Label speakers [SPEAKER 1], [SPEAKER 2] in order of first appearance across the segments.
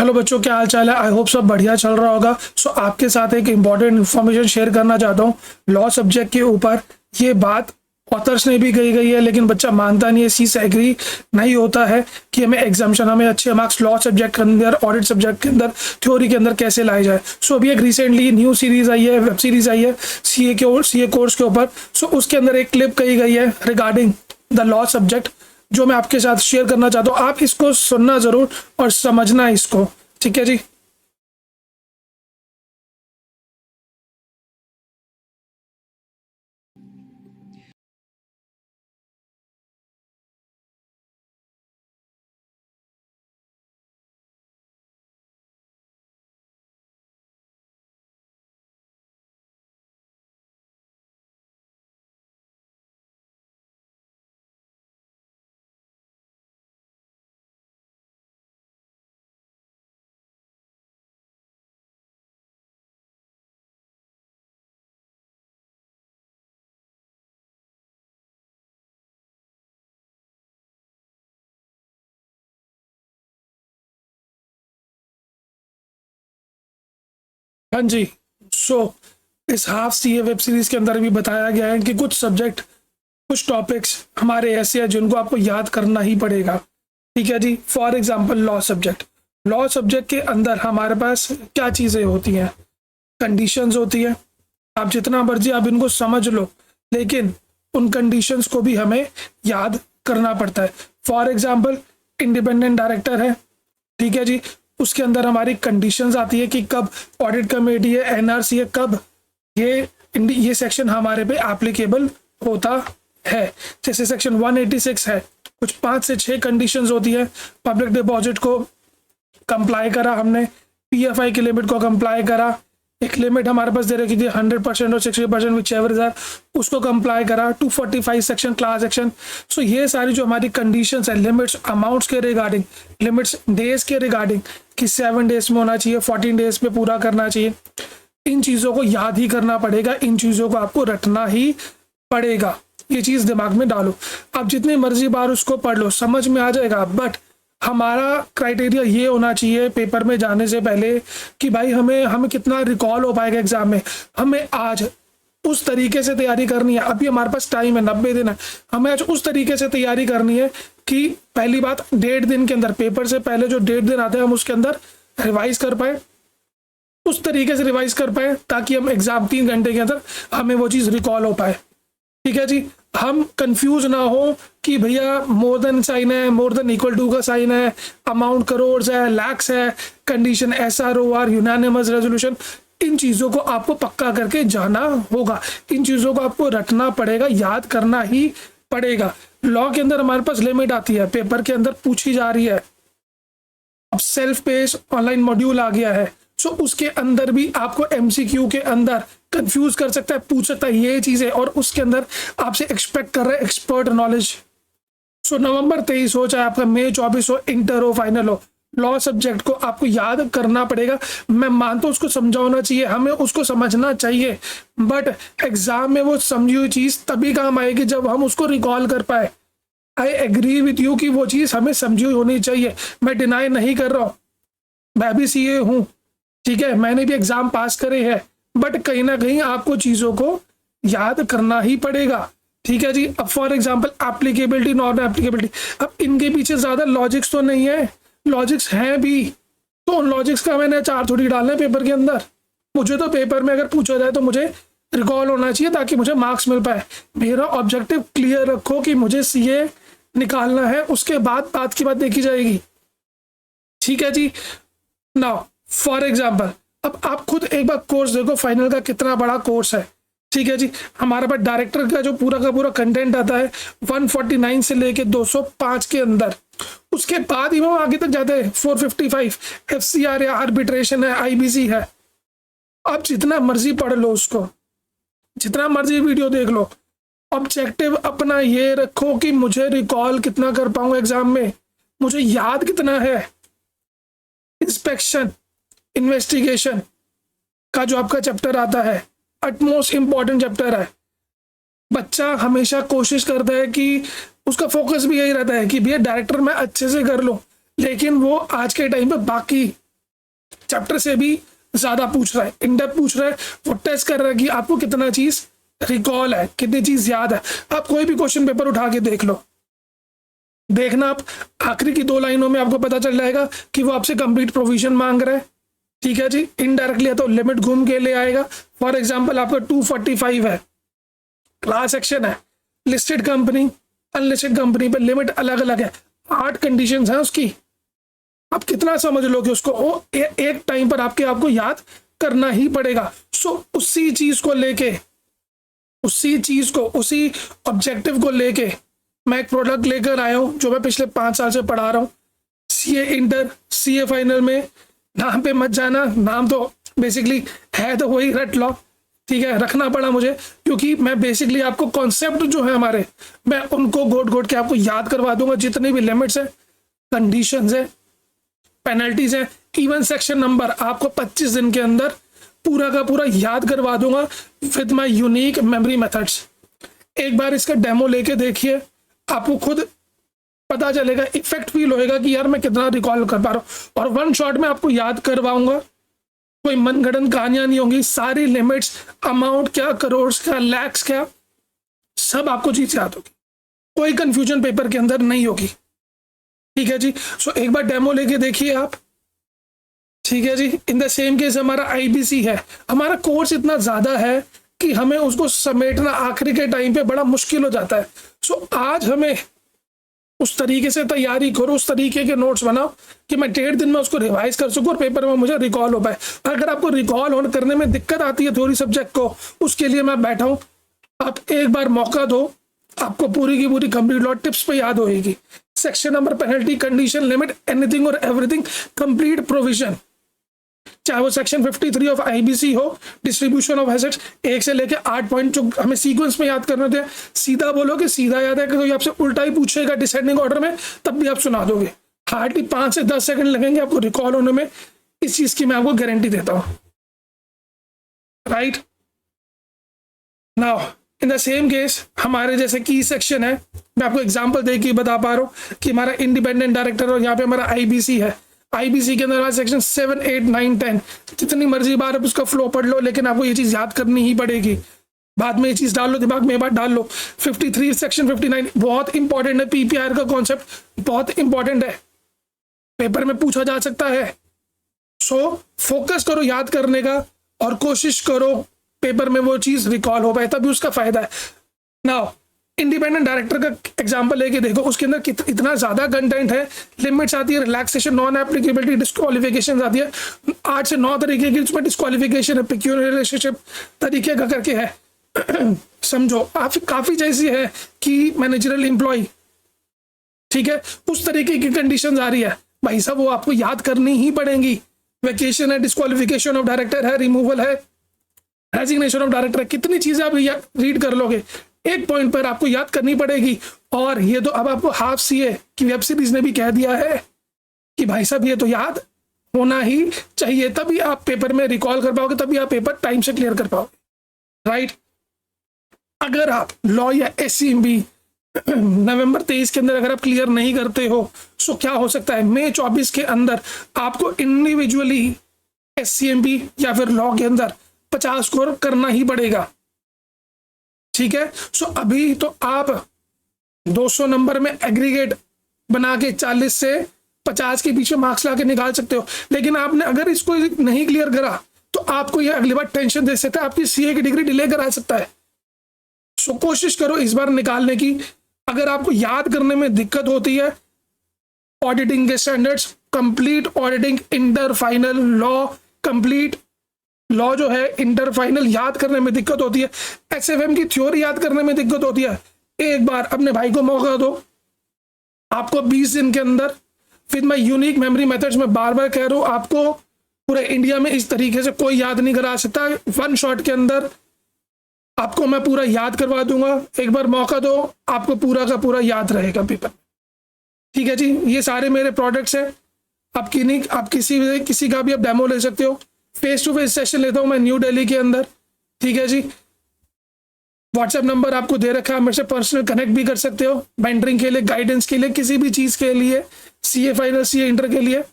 [SPEAKER 1] Hello बच्चों, क्या हाल चाल है। आई होप सब बढ़िया चल रहा होगा। आपके साथ एक इम्पॉर्टेंट इन्फॉर्मेशन शेयर करना चाहता हूँ लॉ सब्जेक्ट के ऊपर। ये बात ऑथर्स ने भी कही गई है, लेकिन बच्चा मानता नहीं है, इसी से एग्री नहीं होता है कि हमें अच्छे मार्क्स लॉ सब्जेक्ट के अंदर, ऑडिट सब्जेक्ट के अंदर, थ्योरी के अंदर कैसे लाए जाए। अभी एक रिसेंटली न्यू सीरीज आई है, वेब सीरीज आई है सीए कोर्स के ऊपर। उसके अंदर एक क्लिप कही गई है रिगार्डिंग द लॉ सब्जेक्ट, जो मैं आपके साथ शेयर करना चाहता हूँ। आप इसको सुनना जरूर और समझना इसको, ठीक है जी। हाँ जी। सो इस हाफ सी ए वेब सीरीज के अंदर भी बताया गया है कि कुछ सब्जेक्ट, कुछ टॉपिक्स हमारे ऐसे हैं जिनको आपको याद करना ही पड़ेगा, ठीक है जी। फॉर एग्जांपल लॉ सब्जेक्ट के अंदर हमारे पास क्या चीज़ें होती हैं, कंडीशंस होती है। आप जितना मर्जी आप इनको समझ लो, लेकिन उन कंडीशंस को भी हमें याद करना पड़ता है। फॉर एग्जांपल इंडिपेंडेंट डायरेक्टर है, ठीक है जी। उसके अंदर हमारी कंडीशंस आती है कि कब ऑडिट कमेटी है, एनआरसी है, कब ये सेक्शन हमारे पे एप्लीकेबल होता है। जैसे सेक्शन 186 है, कुछ 5 से 6 कंडीशंस होती है। पब्लिक डिपॉजिट को कंप्लाई करा हमने, पीएफआई की लिमिट को कंप्लाई करा, एक लिमिट हमारे पास दे रखी थी 100% और 60% विच एवर है, उसको कंप्लाई करा। 245 सेक्शन क्लास एक्शन। ये सारी जो हमारी कंडीशंस है, लिमिट्स अमाउंट्स के रिगार्डिंग, लिमिट्स डेज के रिगार्डिंग कि 7 डेज में होना चाहिए, 14 डेज में पूरा करना चाहिए, इन चीज़ों को याद ही करना पड़ेगा, इन चीज़ों को आपको रटना ही पड़ेगा। ये चीज़ दिमाग में डालो। आप जितनी मर्जी बार उसको पढ़ लो, समझ में आ जाएगा। बट हमारा क्राइटेरिया ये होना चाहिए पेपर में जाने से पहले कि भाई हमें कितना रिकॉल हो पाएगा एग्जाम में। हमें आज उस तरीके से तैयारी करनी है। अभी हमारे पास टाइम है, 90 दिन है। हमें आज उस तरीके से तैयारी करनी है कि पहली बात, 1.5 दिन के अंदर, पेपर से पहले जो 1.5 दिन आते हैं, हम उसके अंदर रिवाइज कर पाए, उस तरीके से रिवाइज कर पाए ताकि हम एग्जाम 3 घंटे के अंदर हमें वो चीज़ रिकॉल हो पाए, ठीक है जी। हम कंफ्यूज ना हो कि भैया मोर देन साइन है, मोर देन इक्वल टू का साइन है, अमाउंट करोड़ है, लैक्स है, कंडीशन SROR, यूनानिमस रेजोल्यूशन। इन चीज़ों को आपको पक्का करके जाना होगा, इन चीज़ों को आपको रटना पड़ेगा, याद करना ही पड़ेगा। लॉ के अंदर हमारे पास लिमिट आती है, पेपर के अंदर पूछी जा रही है। अब सेल्फ पेस ऑनलाइन मॉड्यूल आ गया है, उसके अंदर भी आपको MCQ के अंदर कंफ्यूज कर सकता है, पूछ सकता है ये चीज़ें, और उसके अंदर आपसे एक्सपेक्ट कर रहा है एक्सपर्ट नॉलेज। नवंबर 23 हो, चाहे आपका मई 24 हो, इंटर हो, फाइनल हो, लॉ सब्जेक्ट को आपको याद करना पड़ेगा। मैं मानता हूँ उसको समझाना चाहिए, हमें उसको समझना चाहिए, बट एग्जाम में वो समझी हुई चीज़ तभी काम आएगी जब हम उसको रिकॉल कर पाए। आई एग्री विथ यू कि वो चीज़ हमें समझी हुई होनी चाहिए, मैं डिनाई नहीं कर रहा हूँ, मैं भी CA हूँ, ठीक है, मैंने भी एग्जाम पास करे हैं, बट कहीं ना कहीं आपको चीज़ों को याद करना ही पड़ेगा, ठीक है जी। अब for example applicability, non applicability, अब इनके पीछे ज़्यादा लॉजिक्स तो नहीं है, लॉजिक्स हैं भी, तो उन लॉजिक्स का मैंने 4 थोड़ी डालना है पेपर के अंदर। मुझे तो पेपर में अगर पूछा जाए तो मुझे रिकॉल होना चाहिए ताकि मुझे मार्क्स मिल पाए। मेरा ऑब्जेक्टिव क्लियर रखो कि मुझे CA निकालना है, उसके बाद बात की बात देखी जाएगी, ठीक है जी। नाउ फॉर एग्जाम्पल, अब आप खुद एक बार कोर्स देखो, फाइनल का कितना बड़ा कोर्स है, ठीक है जी। हमारे पास डायरेक्टर का जो पूरा का पूरा कंटेंट आता है 149 से लेके 205 के अंदर, उसके बाद ही वो आगे तक जाते हैं 455 FCR है, आर्बिट्रेशन है, IBC है। अब जितना मर्जी पढ़ लो उसको, जितना मर्जी वीडियो देख लो, ऑब्जेक्टिव अपना ये रखो कि मुझे रिकॉल कितना कर पाऊँ एग्जाम में, मुझे याद कितना है। इंस्पेक्शन, इन्वेस्टिगेशन का जो आपका चैप्टर आता है, अटमोस्ट इंपॉर्टेंट चैप्टर है। बच्चा हमेशा कोशिश करता है कि उसका फोकस भी यही रहता है कि भैया डायरेक्टर मैं अच्छे से कर लूं, लेकिन वो आज के टाइम पे बाकी चैप्टर से भी ज्यादा पूछ रहा है, इन डेप्थ पूछ रहा है। वो टेस्ट कर रहा है कि आपको कितना चीज रिकॉल है, कितनी चीज याद है। आप कोई भी क्वेश्चन पेपर उठा के देख लो, देखना आप आखिरी की 2 लाइनों में आपको पता चल जाएगा कि वो आपसे कंप्लीट प्रोविजन मांग रहा है। ठीक है जी, इनडायरेक्टली तो लिमिट घूम के ले आएगा। फॉर एग्जाम्पल आपका 245 है, क्लास एक्शन है, लिस्टेड कंपनी अनलिस्टेड कंपनी पे लिमिट अलग अलग है, 8 कंडीशंस हैं उसकी। आप कितना समझ लोगे उसको, वो एक टाइम पर आपको याद करना ही पड़ेगा। सो उसी चीज को लेके, उसी ऑब्जेक्टिव को लेके मैं एक प्रोडक्ट लेकर आया हूं जो मैं पिछले 5 साल से पढ़ा रहा हूं। सीए इंटर, सीए फाइनल में नाम पे मत जाना, नाम तो बेसिकली है तो वही रट लो, ठीक है, रखना पड़ा मुझे, क्योंकि मैं बेसिकली आपको कॉन्सेप्ट जो है हमारे, मैं उनको घोट के आपको याद करवा दूंगा। जितनी भी लिमिट्स है, कंडीशंस है, पेनल्टीज है, इवन सेक्शन नंबर आपको 25 दिन के अंदर पूरा का पूरा याद करवा दूंगा with my unique memory methods. एक बार इसका डेमो लेके देखिए, आपको खुद पता चलेगा, इफेक्ट फील होएगा कि यार मैं कितना रिकॉल कर पा रहा हूँ। और 1 शॉट में आपको याद करवाऊंगा, कोई मनगढ़ंत कहानियां नहीं होंगी, सारी लिमिट्स, अमाउंट क्या, करोड़ क्या, लैक्स क्या, सब आपको चीज याद होगी, कोई कंफ्यूजन पेपर के अंदर नहीं होगी। ठीक है जी, सो एक बार डेमो लेके देखिए आप। ठीक है जी, इन द सेम केस हमारा आईबीसी है, हमारा कोर्स इतना ज्यादा है कि हमें उसको समेटना आखिरी के टाइम पे बड़ा मुश्किल हो जाता है। सो आज हमें उस तरीके से तैयारी करो, उस तरीके के नोट्स बनाओ कि मैं 1.5 दिन में उसको रिवाइज कर सकूं और पेपर में मुझे रिकॉल हो पाए। अगर आपको रिकॉल होने करने में दिक्कत आती है थोड़ी सब्जेक्ट को, उसके लिए मैं बैठा हूं, आप एक बार मौका दो, आपको पूरी की पूरी कंप्लीट लॉ टिप्स पे याद होएगी। Section number, penalty, condition, limit, anything और एवरीथिंग, कंप्लीट प्रोविजन, चाहे वो सेक्शन 53 ऑफ आईबीसी हो, डिस्ट्रीब्यूशन ऑफ एसेट्स, 1 से लेके 8 पॉइंट जो हमें सीक्वेंस में याद करने थे। सीधा बोलोगे सीधा याद है, कि कोई आपसे उल्टा ही पूछेगा डिसेंडिंग ऑर्डर में, तब भी आप सुना दोगे। हार्डली 5 से 10 सेकंड लगेंगे आपको रिकॉल होने में, इस चीज की मैं आपको गारंटी देता हूं। Right now in the same case हमारे जैसे की सेक्शन है, मैं आपको एग्जांपल देके बता पा रहा हूं कि हमारा इंडिपेंडेंट डायरेक्टर और यहाँ पे हमारा आईबीसी है। आईबीसी के अंदर सेक्शन 7, 8, 9, 10 जितनी मर्जी बार आप उसका फ्लो पढ़ लो, लेकिन आपको ये चीज याद करनी ही पड़ेगी। बाद में ये चीज डाल लो दिमाग में, बात डाल लो। 53 सेक्शन 59 बहुत इंपॉर्टेंट है, पीपीआर का कॉन्सेप्ट बहुत इंपॉर्टेंट है, पेपर में पूछा जा सकता है। सो फोकस करो याद करने का और कोशिश करो पेपर में वो चीज रिकॉल हो पाए, तभी उसका फायदा है। नाउ इंडिपेंडेंट डायरेक्टर का एग्जांपल लेके देखो, उसके अंदर इतना ज्यादा कंटेंट है, लिमिट्स आती है, रिलैक्सेशन, नॉन एप्लीकेबिलिटी, डिस्क्वालिफिकेशन आती है, 8 से 9 तरीके की उसमें डिस्क्वालिफिकेशन है, पेक्यूलियर रिलेशनशिप तरीके का करके है। समझो आप काफी जैसी है कि मैनेजरल एम्प्लॉय, ठीक है, उस तरीके की कंडीशन आ रही है, भाई साहब वो आपको याद करनी ही पड़ेंगी। वैकेशन है, डिस्क्वालिफिकेशन ऑफ डायरेक्टर है, रिमूवल है, रेजिग्नेशन ऑफ डायरेक्टर है, कितनी चीजें आप रीड कर लोगे, एक पॉइंट पर आपको याद करनी पड़ेगी। और ये तो अब आपको हाफ सीए की वेब सीरीज ने भी कह दिया है कि भाई साहब ये तो याद होना ही चाहिए, तभी आप पेपर में रिकॉल कर पाओगे, तभी आप पेपर टाइम से क्लियर कर पाओगे। राइट, अगर आप लॉ या एससीएमबी नवंबर 23 के अंदर अगर आप क्लियर नहीं करते हो, तो क्या हो सकता है, मई 24 के अंदर आपको इंडिविजुअली एससीएमबी या फिर लॉ के अंदर 50 स्कोर करना ही पड़ेगा। ठीक है, सो अभी तो आप 200 नंबर में एग्रीगेट बना के 40 से 50 के पीछे मार्क्स ला के निकाल सकते हो, लेकिन आपने अगर इसको नहीं क्लियर करा तो आपको ये अगली बार टेंशन दे सकता है, आपकी सीए की डिग्री डिले करा सकता है। सो कोशिश करो इस बार निकालने की। अगर आपको याद करने में दिक्कत होती है, ऑडिटिंग के standards, complete auditing, inter final law, complete law जो है इंटर फाइनल याद करने में दिक्कत होती है, एसएफएम की थ्योरी याद करने में दिक्कत होती है, एक बार अपने भाई को मौका दो। आपको 20 दिन के अंदर with my unique memory methods, में बार बार कह रहा हूं, आपको पूरे इंडिया में इस तरीके से कोई याद नहीं करा सकता। 1 शॉट के अंदर आपको मैं पूरा याद करवा दूंगा, एक बार मौका दो, आपको पूरा का पूरा याद रहेगा पेपर। ठीक है जी, ये सारे मेरे प्रोडक्ट्स हैं, आप किसी का भी आप डेमो ले सकते हो। फेस टू फेस सेशन लेता हूं मैं न्यू दिल्ली के अंदर। ठीक है जी, व्हाट्सएप नंबर आपको दे रखा है, मेरे से पर्सनल कनेक्ट भी कर सकते हो मेंटरिंग के लिए, गाइडेंस के लिए, किसी भी चीज के लिए, सीए फाइनल, सीए इंटर के लिए।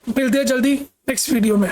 [SPEAKER 1] मिलते हैं जल्दी नेक्स्ट वीडियो में।